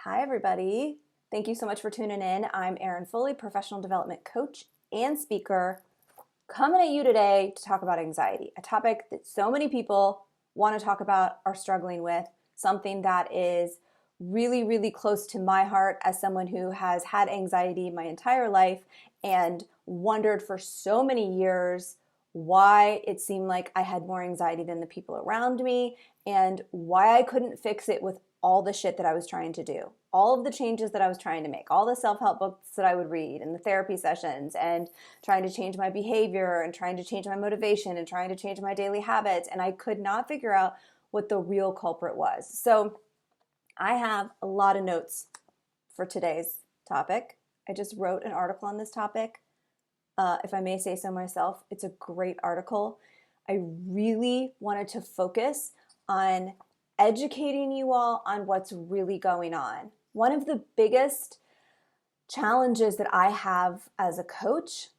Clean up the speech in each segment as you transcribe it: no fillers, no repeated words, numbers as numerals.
Hi, everybody. Thank you so much for tuning in. I'm Erin Foley, professional development coach and speaker, coming at you today to talk about anxiety, a topic that so many people want to talk about, are struggling with, something that is really, really close to my heart as someone who has had anxiety my entire life and wondered for so many years why it seemed like I had more anxiety than the people around me and why I couldn't fix it with all the shit that I was trying to do, all of the changes that I was trying to make, all the self-help books that I would read and the therapy sessions and trying to change my behavior and trying to change my motivation and trying to change my daily habits. And I could not figure out what the real culprit was. So I have a lot of notes for today's topic. I just wrote an article on this topic. If I may say so myself, it's a great article. I really wanted to focus on educating you all on what's really going on. One of the biggest challenges that I have as a coach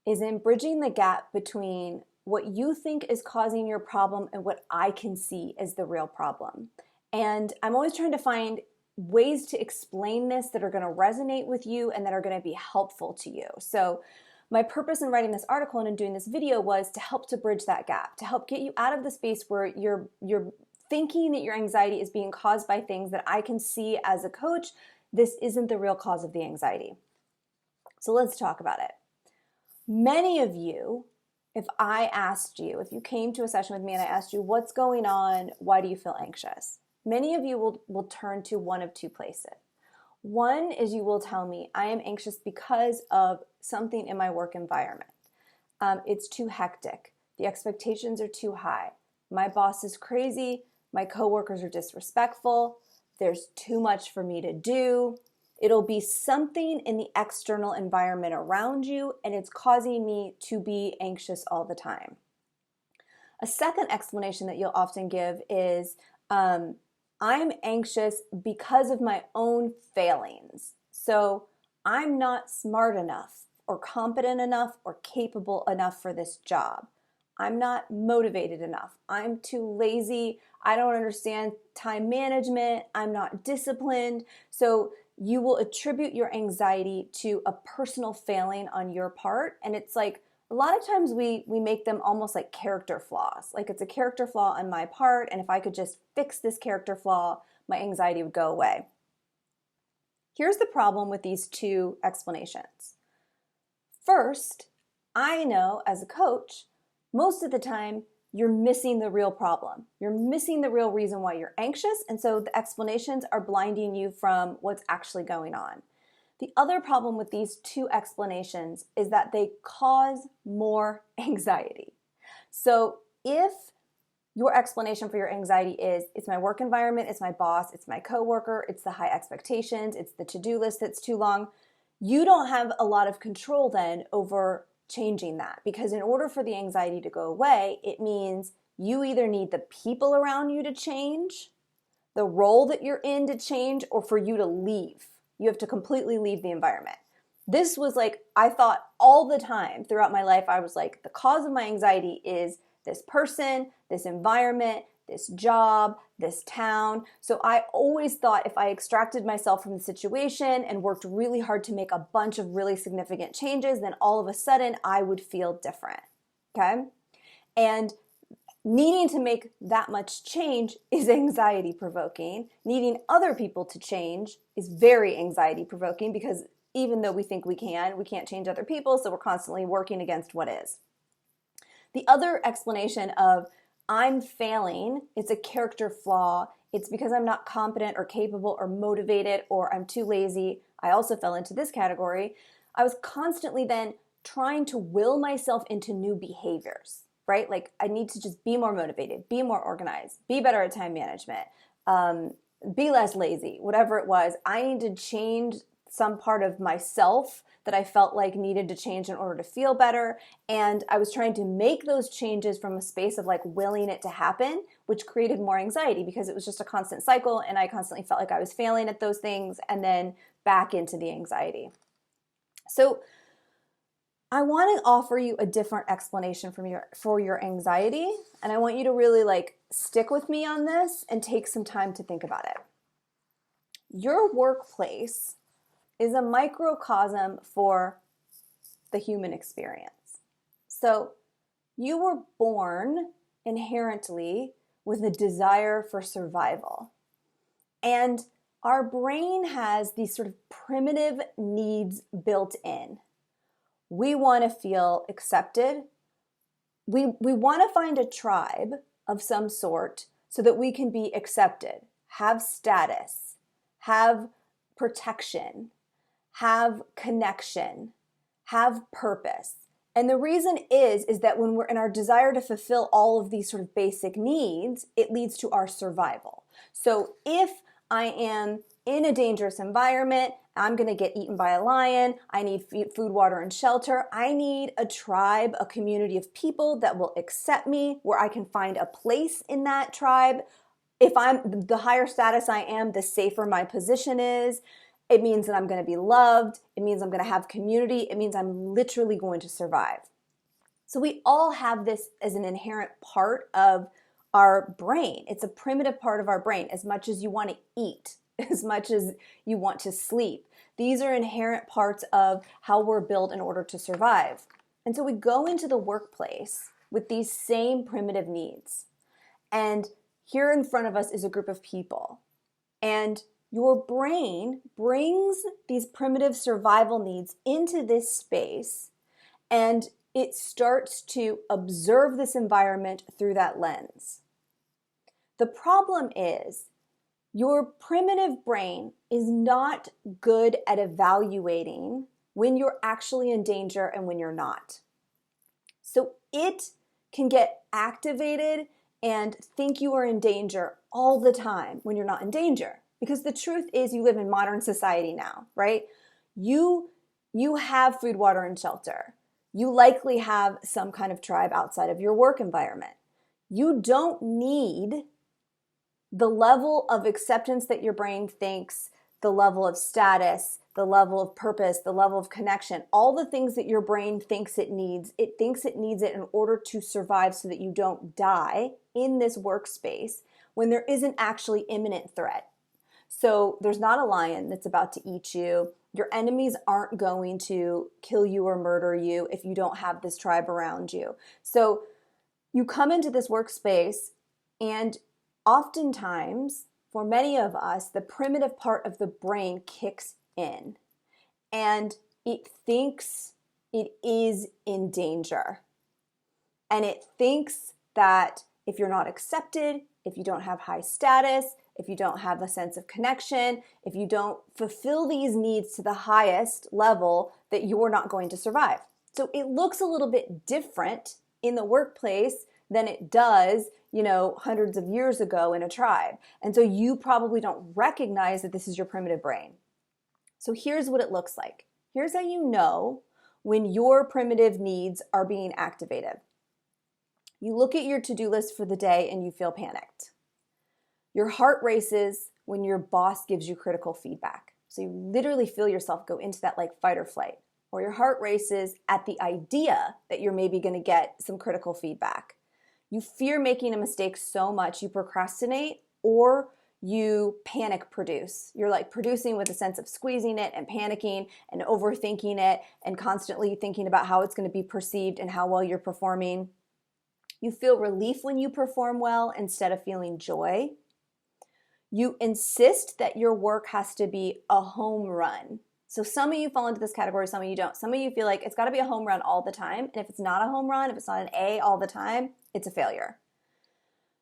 is in bridging the gap between what you think is causing your problem and what I can see as the real problem. And I'm always trying to find ways to explain this that are going to resonate with you and that are going to be helpful to you. So my purpose in writing this article and in doing this video was to help to bridge that gap, to help get you out of the space where you're thinking that your anxiety is being caused by things that I can see as a coach. This isn't the real cause of the anxiety. So let's talk about it. Many of you, if you came to a session with me and I asked you, what's going on? Why do you feel anxious? Many of you will turn to one of two places. One is you will tell me, I am anxious because of something in my work environment. It's too hectic. The expectations are too high. My boss is crazy. My coworkers are disrespectful. There's too much for me to do. It'll be something in the external environment around you, and it's causing me to be anxious all the time. A second explanation that you'll often give is, I'm anxious because of my own failings. So I'm not smart enough or competent enough or capable enough for this job. I'm not motivated enough. I'm too lazy. I don't understand time management. I'm not disciplined. So you will attribute your anxiety to a personal failing on your part. And it's like, a lot of times we make them almost like character flaws. Like it's a character flaw on my part. And if I could just fix this character flaw, my anxiety would go away. Here's the problem with these two explanations. First, I know as a coach, most of the time, you're missing the real problem. You're missing the real reason why you're anxious, and so the explanations are blinding you from what's actually going on. The other problem with these two explanations is that they cause more anxiety. So if your explanation for your anxiety is, it's my work environment, it's my boss, it's my coworker, it's the high expectations, it's the to-do list that's too long, you don't have a lot of control then over changing that, because in order for the anxiety to go away, it means you either need the people around you to change, the role that you're in to change, or for you to leave. You have to completely leave the environment. This was like, I thought all the time throughout my life, I was like, the cause of my anxiety is this person, this environment, this job, this town. So I always thought if I extracted myself from the situation and worked really hard to make a bunch of really significant changes, then all of a sudden I would feel different, okay? And needing to make that much change is anxiety provoking. Needing other people to change is very anxiety provoking, because even though we think we can't change other people, so we're constantly working against what is. The other explanation of I'm failing, it's a character flaw, it's because I'm not competent or capable or motivated, or I'm too lazy. I also fell into this category. I was constantly then trying to will myself into new behaviors, right? Like I need to just be more motivated, be more organized, be better at time management, be less lazy, whatever it was. I need to change some part of myself that I felt like needed to change in order to feel better. And I was trying to make those changes from a space of like willing it to happen, which created more anxiety because it was just a constant cycle and I constantly felt like I was failing at those things and then back into the anxiety. So I want to offer you a different explanation for your anxiety. And I want you to really like stick with me on this and take some time to think about it. your workplace is a microcosm for the human experience. So you were born inherently with a desire for survival. And our brain has these sort of primitive needs built in. We want to feel accepted. We want to find a tribe of some sort so that we can be accepted, have status, have protection, have connection, have purpose. And the reason is that when we're in our desire to fulfill all of these sort of basic needs, it leads to our survival. So if I am in a dangerous environment, I'm going to get eaten by a lion, I need food, water, and shelter. I need a tribe, a community of people that will accept me, where I can find a place in that tribe. If I'm the higher status I am, the safer my position is. It means that I'm going to be loved. It means I'm going to have community. It means I'm literally going to survive. So we all have this as an inherent part of our brain. It's a primitive part of our brain. As much as you want to eat, as much as you want to sleep, these are inherent parts of how we're built in order to survive. And so we go into the workplace with these same primitive needs. And here in front of us is a group of people. And your brain brings these primitive survival needs into this space, and it starts to observe this environment through that lens. The problem is your primitive brain is not good at evaluating when you're actually in danger and when you're not. So it can get activated and think you are in danger all the time when you're not in danger. Because the truth is, you live in modern society now, right? You have food, water, and shelter. You likely have some kind of tribe outside of your work environment. You don't need the level of acceptance that your brain thinks, the level of status, the level of purpose, the level of connection, all the things that your brain thinks it needs. It thinks it needs it in order to survive so that you don't die in this workspace when there isn't actually imminent threat. So there's not a lion that's about to eat you. Your enemies aren't going to kill you or murder you if you don't have this tribe around you. So you come into this workspace, and oftentimes, for many of us, the primitive part of the brain kicks in, and it thinks it is in danger. And it thinks that if you're not accepted, if you don't have high status, if you don't have a sense of connection, if you don't fulfill these needs to the highest level, that you're not going to survive. So it looks a little bit different in the workplace than it does, hundreds of years ago in a tribe. And so you probably don't recognize that this is your primitive brain. So here's what it looks like. Here's how you know when your primitive needs are being activated. You look at your to-do list for the day and you feel panicked. Your heart races when your boss gives you critical feedback. So you literally feel yourself go into that like fight or flight. Or your heart races at the idea that you're maybe going to get some critical feedback. You fear making a mistake so much you procrastinate, or you panic produce. You're like producing with a sense of squeezing it and panicking and overthinking it and constantly thinking about how it's going to be perceived and how well you're performing. You feel relief when you perform well instead of feeling joy. You insist that your work has to be a home run. So some of you fall into this category, some of you don't. Some of you feel like it's got to be a home run all the time. And if it's not a home run, if it's not an A all the time, it's a failure.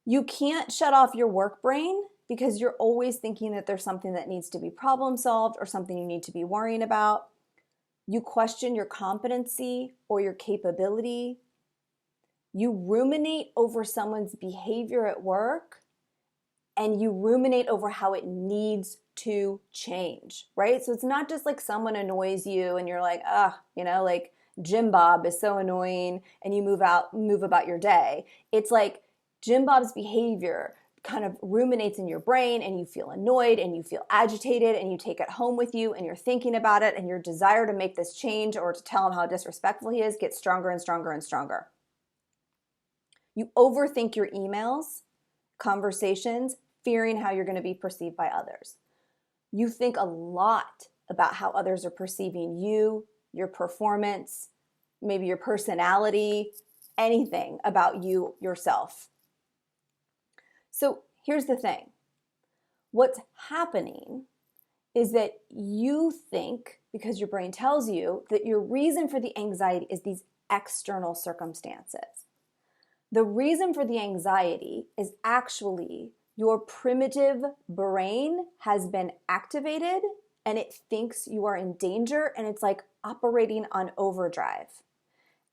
You can't shut off your work brain because you're always thinking that there's something that needs to be problem solved or something you need to be worrying about. You question your competency or your capability. You ruminate over someone's behavior at work, and you ruminate over how it needs to change, right? So it's not just like someone annoys you and you're like, like Jim Bob is so annoying, and you move about your day. It's like Jim Bob's behavior kind of ruminates in your brain, and you feel annoyed and you feel agitated, and you take it home with you and you're thinking about it, and your desire to make this change or to tell him how disrespectful he is gets stronger and stronger and stronger. You overthink your emails, conversations, fearing how you're going to be perceived by others. You think a lot about how others are perceiving you, your performance, maybe your personality, anything about you yourself. So here's the thing. What's happening is that you think, because your brain tells you, that your reason for the anxiety is these external circumstances. The reason for the anxiety is actually your primitive brain has been activated and it thinks you are in danger, and it's like operating on overdrive.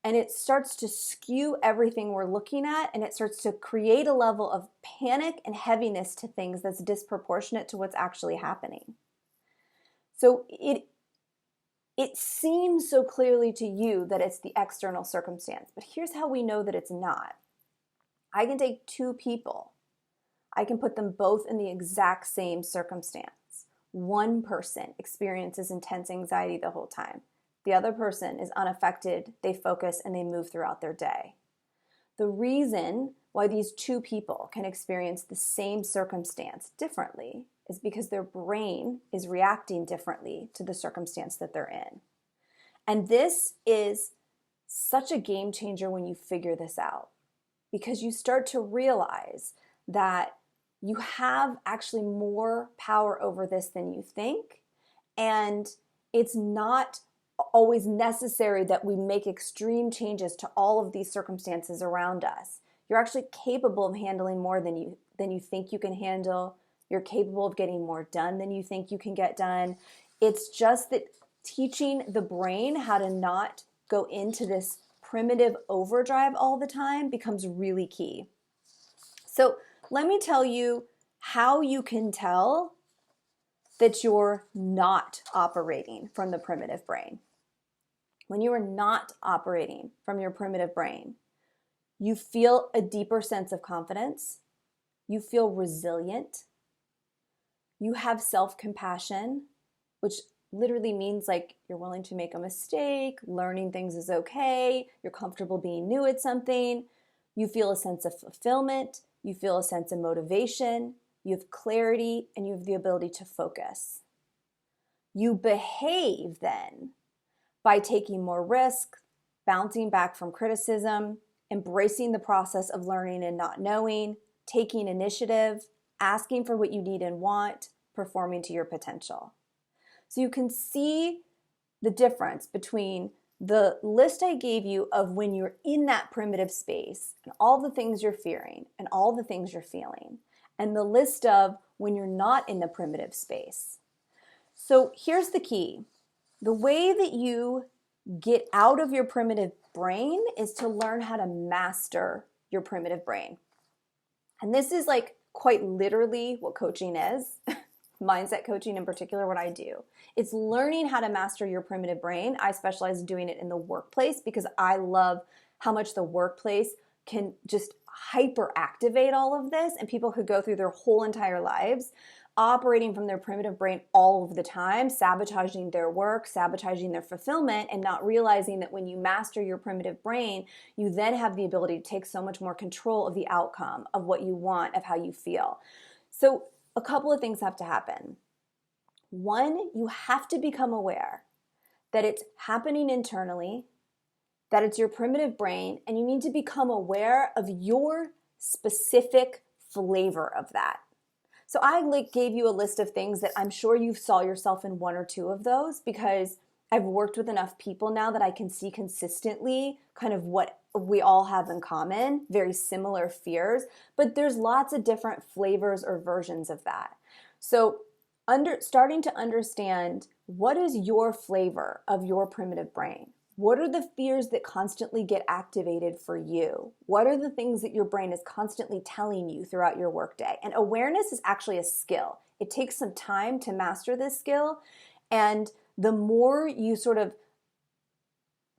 And it starts to skew everything we're looking at, and it starts to create a level of panic and heaviness to things that's disproportionate to what's actually happening. So it seems so clearly to you that it's the external circumstance, but here's how we know that it's not. I can take two people. I can put them both in the exact same circumstance. One person experiences intense anxiety the whole time. The other person is unaffected, they focus, and they move throughout their day. The reason why these two people can experience the same circumstance differently is because their brain is reacting differently to the circumstance that they're in. And this is such a game changer when you figure this out, because you start to realize that you have actually more power over this than you think, and it's not always necessary that we make extreme changes to all of these circumstances around us. You're actually capable of handling more than you think you can handle. You're capable of getting more done than you think you can get done. It's just that teaching the brain how to not go into this primitive overdrive all the time becomes really key. So let me tell you how you can tell that you're not operating from the primitive brain. When you are not operating from your primitive brain, you feel a deeper sense of confidence, you feel resilient, you have self-compassion, which literally means like you're willing to make a mistake, learning things is okay, you're comfortable being new at something, you feel a sense of fulfillment, you feel a sense of motivation, you have clarity, and you have the ability to focus. You behave then by taking more risk, bouncing back from criticism, embracing the process of learning and not knowing, taking initiative, asking for what you need and want, performing to your potential. So you can see the difference between the list I gave you of when you're in that primitive space and all the things you're fearing and all the things you're feeling, and the list of when you're not in the primitive space. So here's the key. The way that you get out of your primitive brain is to learn how to master your primitive brain. And this is like quite literally what coaching is. Mindset coaching in particular, what I do. It's learning how to master your primitive brain. I specialize in doing it in the workplace because I love how much the workplace can just hyperactivate all of this, and people could go through their whole entire lives operating from their primitive brain all of the time, sabotaging their work, sabotaging their fulfillment, and not realizing that when you master your primitive brain, you then have the ability to take so much more control of the outcome, of what you want, of how you feel. So a couple of things have to happen. One, you have to become aware that it's happening internally, that it's your primitive brain, and you need to become aware of your specific flavor of that. So I gave you a list of things that I'm sure you saw yourself in one or two of those, because I've worked with enough people now that I can see consistently kind of what we all have in common, very similar fears, but there's lots of different flavors or versions of that. So starting to understand what is your flavor of your primitive brain. What are the fears that constantly get activated for you? What are the things that your brain is constantly telling you throughout your workday? And awareness is actually a skill. It takes some time to master this skill. And the more you sort of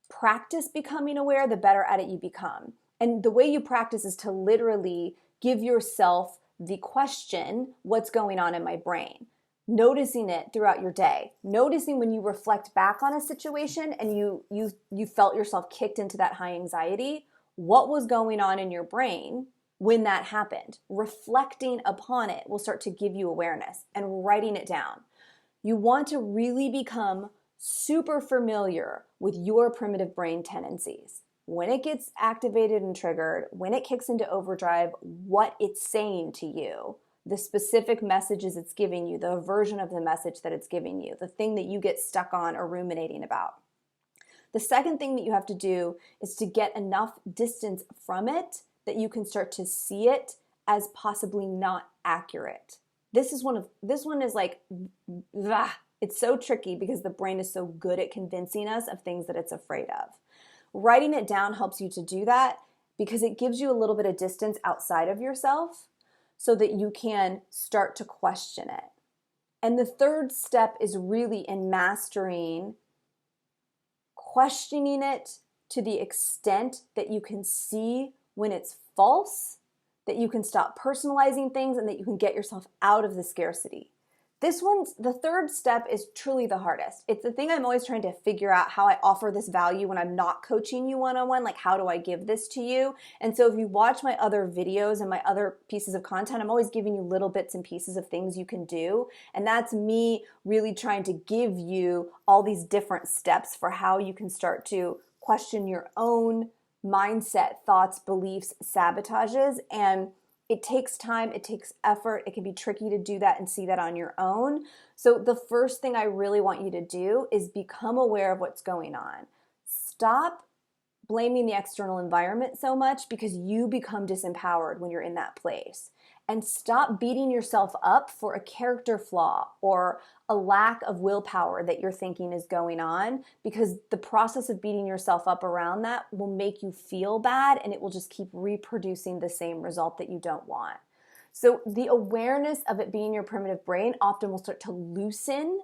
practice becoming aware, the better at it you become. And the way you practice is to literally give yourself the question, what's going on in my brain? Noticing it throughout your day, noticing when you reflect back on a situation and you felt yourself kicked into that high anxiety, what was going on in your brain when that happened. Reflecting upon it will start to give you awareness, and writing it down. You want to really become super familiar with your primitive brain tendencies. When it gets activated and triggered, when it kicks into overdrive, what it's saying to you, the specific messages it's giving you, the version of the message that it's giving you, the thing that you get stuck on or ruminating about. The second thing that you have to do is to get enough distance from it that you can start to see it as possibly not accurate. This one is like, it's so tricky because the brain is so good at convincing us of things that it's afraid of. Writing it down helps you to do that because it gives you a little bit of distance outside of yourself so that you can start to question it. And the third step is really in mastering questioning it to the extent that you can see when it's false, that you can stop personalizing things, and that you can get yourself out of the scarcity. The third step is truly the hardest. It's the thing I'm always trying to figure out how I offer this value when I'm not coaching you one-on-one, like how do I give this to you? And so if you watch my other videos and my other pieces of content, I'm always giving you little bits and pieces of things you can do. And that's me really trying to give you all these different steps for how you can start to question your own mindset, thoughts, beliefs, sabotages, and it takes time, it takes effort, it can be tricky to do that and see that on your own. So the first thing I really want you to do is become aware of what's going on. Stop blaming the external environment so much because you become disempowered when you're in that place. And stop beating yourself up for a character flaw or a lack of willpower that you're thinking is going on, because the process of beating yourself up around that will make you feel bad and it will just keep reproducing the same result that you don't want. So the awareness of it being your primitive brain often will start to loosen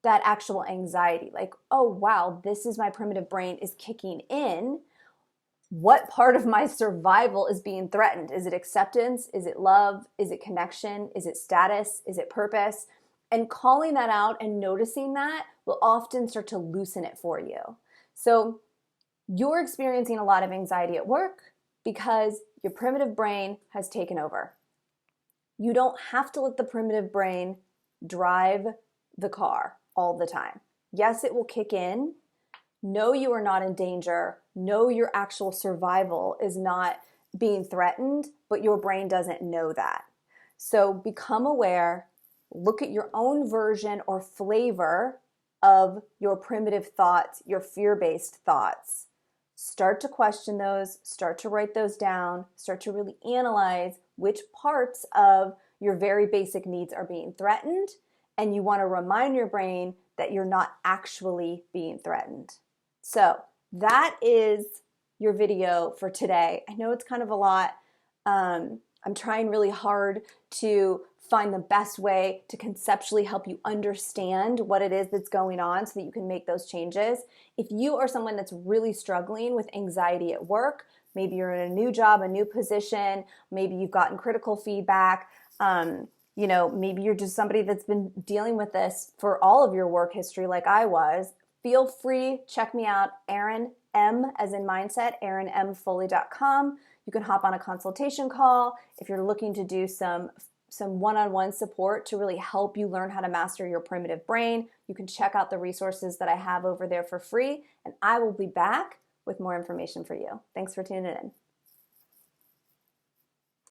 that actual anxiety. Like, oh wow, this is my primitive brain is kicking in. What part of my survival is being threatened? Is it acceptance? Is it love? Is it connection? Is it status? Is it purpose? And calling that out and noticing that will often start to loosen it for you. So you're experiencing a lot of anxiety at work because your primitive brain has taken over. You don't have to let the primitive brain drive the car all the time. Yes, it will kick in. Know you are not in danger. Know your actual survival is not being threatened, but your brain doesn't know that. So become aware, look at your own version or flavor of your primitive thoughts, your fear-based thoughts. Start to question those, start to write those down, start to really analyze which parts of your very basic needs are being threatened, and you want to remind your brain that you're not actually being threatened. So that is your video for today. I know it's kind of a lot. I'm trying really hard to find the best way to conceptually help you understand what it is that's going on so that you can make those changes. If you are someone that's really struggling with anxiety at work, maybe you're in a new job, a new position, maybe you've gotten critical feedback, maybe you're just somebody that's been dealing with this for all of your work history like I was, feel free, check me out, Erin M as in mindset, erinmfoley.com. You can hop on a consultation call if you're looking to do some one-on-one support to really help you learn how to master your primitive brain. You can check out the resources that I have over there for free, and I will be back with more information for you. Thanks for tuning in.